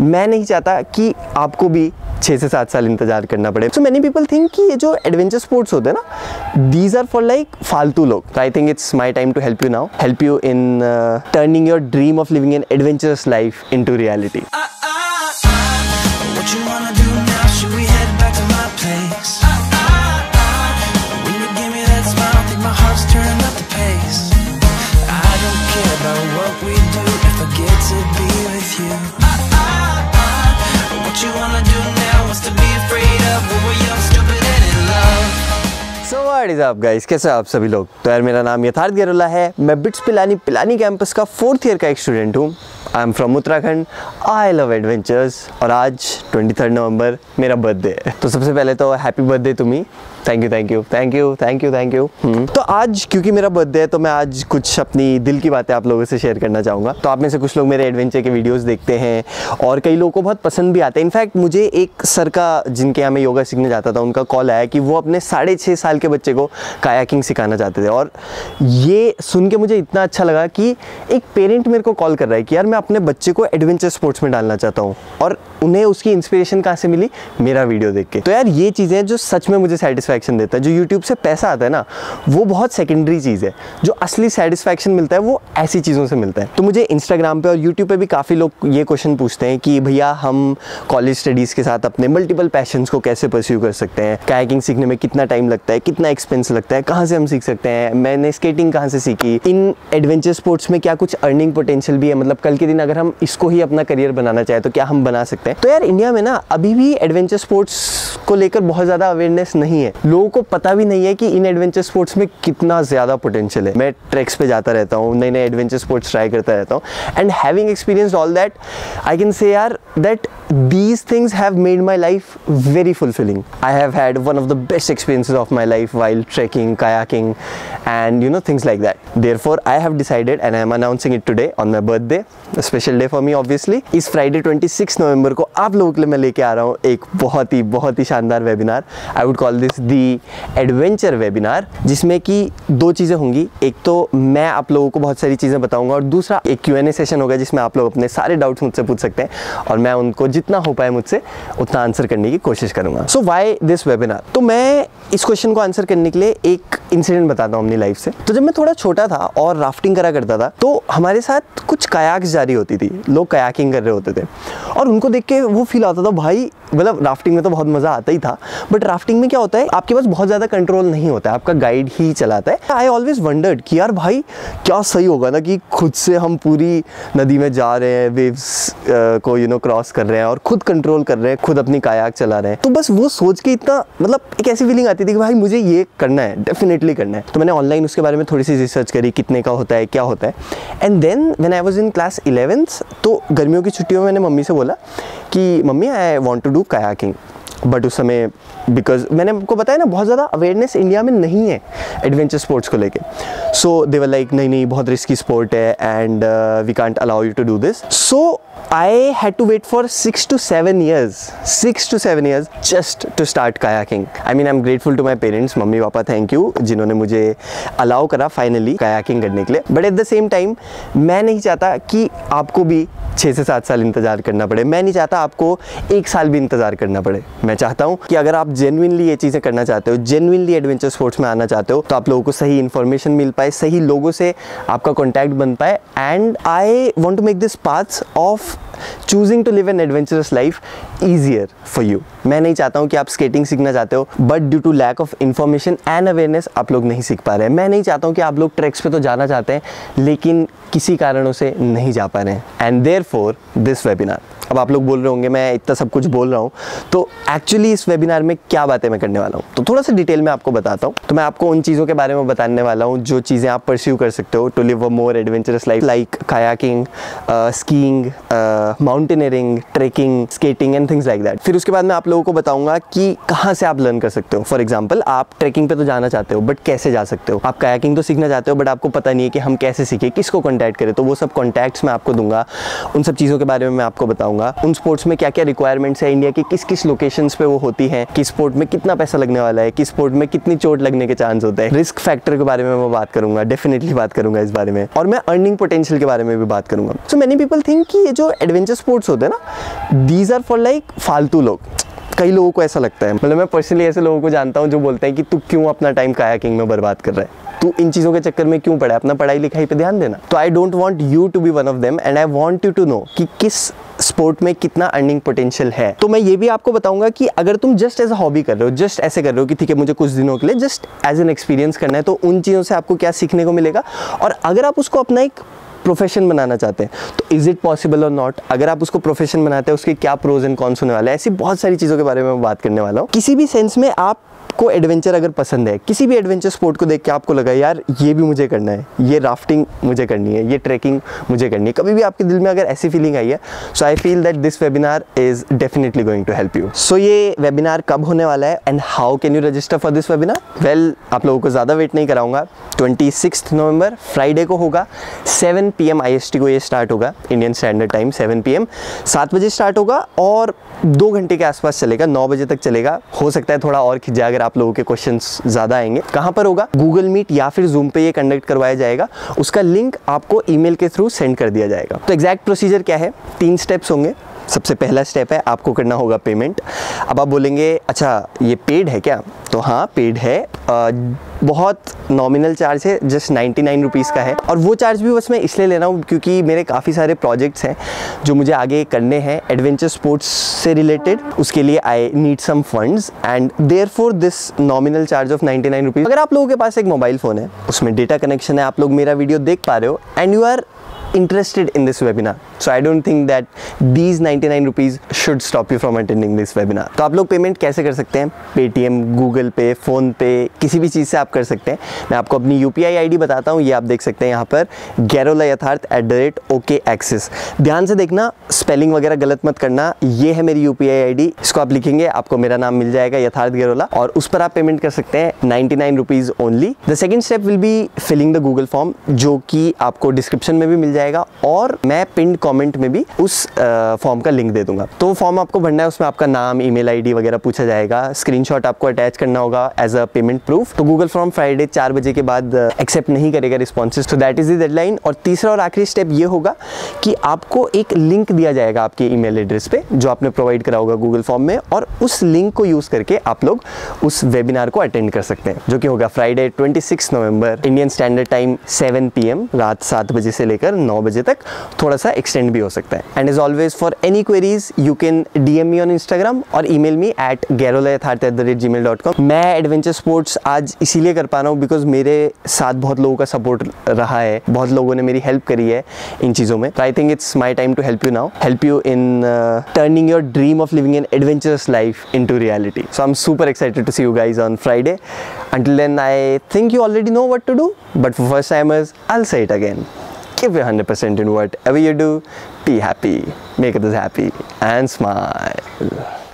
मैं नहीं चाहता कि आपको भी 6 से 7 साल इंतजार करना पड़े। सो मैनी पीपल थिंक कि ये जो एडवेंचर स्पोर्ट्स होते हैं ना, दीज आर फॉर लाइक फालतू लोग। I think it's my time to help you now, help you in turning your dream of living an adventurous life into reality. What is up guys, कैसे आप सभी लोग। तो यार मेरा नाम यथार्थ गेरोला है, मैं बिट्स पिलानी कैंपस का 4th ईयर का एक स्टूडेंट हूँ। I am from Uttarakhand, I love adventures और आज 23 नवंबर मेरा बर्थडे है। तो सबसे पहले तो happy birthday to me. Thank you. तो आज क्योंकि मेरा बर्थडे है तो मैं आज कुछ अपनी दिल की बातें आप लोगों से शेयर करना चाहूँगा। तो आप में से कुछ लोग मेरे एडवेंचर के वीडियोस देखते हैं और कई लोगों को बहुत पसंद भी आते हैं। इनफैक्ट मुझे एक सर का, जिनके यहाँ मैं योगा सीखने जाता था, उनका कॉल आया कि वो अपने 6.5 साल के बच्चे को कायाकिंग सिखाना चाहते थे। और ये सुन के मुझे इतना अच्छा लगा कि एक पेरेंट मेरे को कॉल कर रहा है कि यार मैं अपने बच्चे को एडवेंचर स्पोर्ट्स में डालना चाहता हूँ। और उन्हें उसकी इंस्पिरेशन कहाँ से मिली? मेरा वीडियो देख के। तो यार ये चीज़ें जो सच में मुझे सेटिस्फैक्शन देता है, जो यूट्यूब से पैसा आता है ना, वो बहुत सेकेंडरी चीज़ है। जो असली सेटिस्फैक्शन मिलता है वो ऐसी चीज़ों से मिलता है। तो मुझे इंस्टाग्राम पे और यूट्यूब पे भी काफ़ी लोग ये क्वेश्चन पूछते हैं कि भैया हम कॉलेज स्टडीज़ के साथ अपने मल्टीपल पैशंस को कैसे परस्यू कर सकते हैं, कायाकिंग सीखने में कितना टाइम लगता है, कितना एक्सपेंस लगता है, कहाँ से हम सीख सकते हैं, मैंने स्केटिंग कहाँ से सीखी, इन एडवेंचर स्पोर्ट्स में क्या कुछ अर्निंग पोटेंशियल भी है, मतलब कल के दिन अगर हम इसको ही अपना करियर बनाना चाहें तो क्या हम बना सकते हैं। तो यार इंडिया में ना अभी भी एडवेंचर स्पोर्ट्स को लेकर बहुत ज़्यादा अवेयरनेस नहीं है। लोगों को पता भी नहीं है कि इन एडवेंचर स्पोर्ट्स में कितना ज़्यादा पोटेंशियल है। मैं ट्रैक्स पे जाता रहता हूँ, नए नए एडवेंचर स्पोर्ट्स ट्राई करता रहता हूँ, and having experienced all that I can say यार that these things have made my life very fulfilling. I have had one of the best experiences of my life while trekking, kayaking and you know things like that. Therefore I have decided and I am announcing it today on my birthday, a special day for me obviously. इस Friday 26 नवंबर को आप लोगों के लिए मैं लेके आ रहा हूँ एक बहुत ही शानदार webinar. I would call this the adventure webinar, जिसमें कि 2 चीज़ें होंगी। एक तो मैं आप लोगों को बहुत सारी चीज़ें बताऊँगा और दूसरा एक Q&A सेशन होगा जिसमें आप लोग अपने सारे डाउट्स मुझसे पूछ सकते हैं और मैं उनको जितना हो पाए मुझसे उतना आंसर करने की कोशिश करूंगा। So why this webinar? तो मैं इस क्वेश्चन को आंसर करने के लिए एक इंसिडेंट बताता हूँ अपनी लाइफ से। तो जब मैं थोड़ा छोटा था और राफ्टिंग करा करता था तो हमारे साथ कुछ कयाक्स जारी होती थी, लोग कयाकिंग कर रहे होते थे और उनको देख के वो फील आता था भाई, मतलब राफ्टिंग में तो बहुत मज़ा आता ही था, बट राफ्टिंग में क्या होता है आपके पास बहुत ज़्यादा कंट्रोल नहीं होता है, आपका गाइड ही चलाता है। आई ऑलवेज वंडर्ड कि यार भाई क्या सही होगा ना कि खुद से हम पूरी नदी में जा रहे हैं, वेव्स को क्रॉस कर रहे हैं और खुद कंट्रोल कर रहे हैं, खुद अपनी कायाक चला रहे हैं। तो बस वो सोच के इतना मतलब एक ऐसी फीलिंग आती थी कि भाई मुझे ये करना है, डेफिनेटली करना है। तो मैंने ऑनलाइन उसके बारे में थोड़ी सी रिसर्च करी, कितने का होता है, क्या होता है। And then when I was in class 11th, तो गर्मियों की छुट्टियों में मैंने मम्मी से बोला कि मम्मी I want to do kayaking. But उस समय बिकॉज मैंने आपको बताया ना बहुत ज़्यादा अवेयरनेस इंडिया में नहीं है एडवेंचर स्पोर्ट्स को लेके। सो दे वर लाइक नहीं बहुत रिस्की स्पोर्ट है and we can't allow you to do this. So I had to wait for 6 to 7 years just to start kayaking. I mean, I'm grateful to my parents, mummy papa, thank you जिन्होंने मुझे allow करा finally kayaking करने के लिए। But at the same time मैं नहीं चाहता कि आपको भी 6 से 7 साल इंतज़ार करना पड़े। मैं नहीं चाहता आपको 1 साल भी इंतज़ार करना पड़े। मैं चाहता हूँ कि अगर आप जेन्युइनली ये चीज़ें करना चाहते हो, जेन्युइनली एडवेंचर स्पोर्ट्स में आना चाहते हो, तो आप लोगों को सही इन्फॉर्मेशन मिल पाए, सही लोगों से आपका कॉन्टैक्ट बन पाए। And I want to make this path of choosing to live an adventurous life easier for you. मैं नहीं चाहता हूँ कि आप स्केटिंग सीखना चाहते हो but due to lack of information and awareness आप लोग नहीं सीख पा रहे हैं। मैं नहीं चाहता हूँ कि आप लोग ट्रैक्स पे तो जाना चाहते हैं लेकिन किसी कारणों से नहीं जा पा रहे हैं। And therefore this webinar. अब आप लोग बोल रहे होंगे मैं इतना सब कुछ बोल रहा हूँ, तो एक्चुअली इस वेबिनार में क्या बातें मैं करने वाला हूँ तो थोड़ा सा डिटेल में आपको बताता हूँ। तो मैं आपको उन चीज़ों के बारे में बताने वाला हूँ जो चीज़ें आप परस्यू कर सकते हो to live a more adventurous life, like kayaking, skiing, mountaineering, trekking, skating and things like that. फिर उसके बाद मैं आप लोगों को बताऊंगा कि कहाँ से आप लर्न कर सकते हो। फॉर एग्जाम्पल आप ट्रेकिंग पे तो जाना चाहते हो बट कैसे जा सकते हो। आप कायाकिंग तो सीखना चाहते हो बट आपको पता नहीं है कि हम कैसे सीखें, किसको कॉन्टैक्ट करें, तो वो सब कॉन्टैक्ट्स मैं आपको दूंगा। उन सब चीज़ों के बारे में मैं आपको बताऊंगा। बताऊंगा उन स्पोर्ट्स में क्या क्या रिक्वायरमेंट्स है, इंडिया की किस किस लोकेशंस पे वो होती हैं, किस स्पोर्ट में कितना पैसा लगने वाला है, किस स्पोर्ट में कितनी चोट लगने के चांस होते हैं, रिस्क फैक्टर के बारे में मैं बात करूंगा, डेफिनेटली बात करूंगा इस बारे में, और मैं अर्निंग पोटेंशियल के बारे में भी बात करूंगा। सो मेनी पीपल थिंक कि ये जो एडवेंचर स्पोर्ट्स होते हैं ना, दीज आर फॉर लाइक फालतू लोग। कई लोगों को ऐसा लगता है, मतलब मैं पर्सनली ऐसे लोगों को जानता हूँ जो बोलते हैं कि तू क्यों अपना टाइम कायाकिंग में बर्बाद कर रहा है, तू इन चीज़ों के चक्कर में क्यों पड़ा है, अपना पढ़ाई लिखाई पे ध्यान देना। तो I don't want you to be one of them and I want you to know कि किस स्पोर्ट में कितना अर्निंग पोटेंशियल है। तो मैं ये भी आपको बताऊंगा कि अगर तुम जस्ट एज अ हॉबी कर रहे हो, जस्ट ऐसे कर रहे हो कि ठीक है मुझे कुछ दिनों के लिए जस्ट एज एन एक्सपीरियंस करना है, तो उन चीज़ों से आपको क्या सीखने को मिलेगा, और अगर आप उसको अपना एक प्रोफेशन बनाना चाहते हैं तो इज़ इट पॉसिबल और नॉट, अगर आप उसको प्रोफेशन बनाते हैं उसके क्या प्रोज एंड कॉन्स होने वाले हैं, ऐसी बहुत सारी चीज़ों के बारे में मैं बात करने वाला हूँ। किसी भी सेंस में आपको एडवेंचर अगर पसंद है, किसी भी एडवेंचर स्पोर्ट को देख के आपको लगा यार ये भी मुझे करना है, ये राफ्टिंग मुझे करनी है, ये ट्रैकिंग मुझे करनी है, कभी भी आपके दिल में अगर ऐसी फीलिंग आई है, so I feel that this webinar is definitely going to help you. So ये वेबिनार कब होने वाला है and how can you register for this webinar? Well, आप लोगों को ज़्यादा वेट नहीं कराऊंगा। 26 नवंबर फ्राइडे को होगा, 7 PM IST को ये स्टार्ट होगा, इंडियन स्टैंडर्ड टाइम 7 PM, 7 बजे स्टार्ट होगा और 2 घंटे के आसपास चलेगा, 9 बजे तक चलेगा। हो सकता है थोड़ा और खिंच जाए अगर आप लोगों के क्वेश्चंस ज़्यादा आएंगे। कहाँ पर होगा? गूगल मीट या फिर जूम पे ये कंडक्ट करवाया जाएगा, उसका लिंक आपको ईमेल के थ्रू सेंड कर दिया जाएगा। तो एग्जैक्ट प्रोसीजर क्या है? 3 स्टेप्स होंगे। सबसे पहला स्टेप है आपको करना होगा पेमेंट। अब आप बोलेंगे अच्छा ये पेड है क्या? तो हाँ पेड है, बहुत नॉमिनल चार्ज है, जस्ट 99 रुपीज़ का है, और वो चार्ज भी बस मैं इसलिए ले रहा हूँ क्योंकि मेरे काफ़ी सारे प्रोजेक्ट्स हैं जो मुझे आगे करने हैं एडवेंचर स्पोर्ट्स से रिलेटेड, उसके लिए I need some funds and therefore this nominal charge of 99 rupees. अगर आप लोगों के पास एक मोबाइल फ़ोन है, उसमें डेटा कनेक्शन है, आप लोग मेरा वीडियो देख पा रहे हो and you are interested in this webinar, so I don't think that these 99 rupees should stop you from attending this webinar। तो आप लोग पेमेंट कैसे कर सकते हैं? पेटीएम, गूगल पे, फ़ोन पे, किसी भी चीज़ से आप कर सकते हैं। मैं आपको अपनी UPI ID बताता हूँ, ये आप देख सकते हैं यहाँ पर garolayatharth@OKAccess। ध्यान से देखना, स्पेलिंग वगैरह गलत मत करना। ये है मेरी UPI ID, इसको आप लिखेंगे, आपको मेरा नाम मिल जाएगा यथार्थ गेरोला, और उस पर आप पेमेंट कर सकते हैं 99 rupees only. The second step will be filling the Google form, जो कि आपको डिस्क्रिप्शन में भी मिल जाएगा और मैं पिन कमेंट में भी उस फॉर्म का लिंक दे दूंगा। तो फॉर्म आपको भरना है, उसमें आपका नाम, ईमेल आईडी वगैरह पूछा जाएगा, स्क्रीनशॉट आपको अटैच करना होगा एज अ पेमेंट प्रूफ। तो गूगल फॉर्म फ्राइडे 4 बजे के बाद एक्सेप्ट नहीं करेगा रिस्पॉन्सेज, तो दैट इज द डेडलाइन। और तीसरा और आखिरी स्टेप ये होगा कि आपको एक लिंक दिया जाएगा आपके ईमेल एड्रेस पे जो आपने प्रोवाइड करा होगा गूगल फॉर्म में, और उस लिंक को यूज करके आप लोग उस वेबिनार को अटेंड कर सकते हैं, जो कि होगा फ्राइडे 26 नवंबर इंडियन स्टैंडर्ड टाइम 7 PM, रात 7 बजे से लेकर 9 बजे तक, थोड़ा सा एक्सटेंड भी हो सकता है। And as always for any queries you can DM me on Instagram और ईमेल मी at garolayatharth@gmail.com। मैं एडवेंचर स्पोर्ट्स आज इसीलिए कर पा रहा हूँ बिकॉज मेरे साथ बहुत लोगों का सपोर्ट रहा है, बहुत लोगों ने मेरी हेल्प करी है इन चीज़ों में। I think it's my time to help you now, help you in turning your dream of living an adventurous life into reality. So I am super excited to see you guys on Friday. Until then, I think you already know what to do, but for first timers, I'll say it again. Give your 100% in whatever you do. Be happy, make others happy, and smile.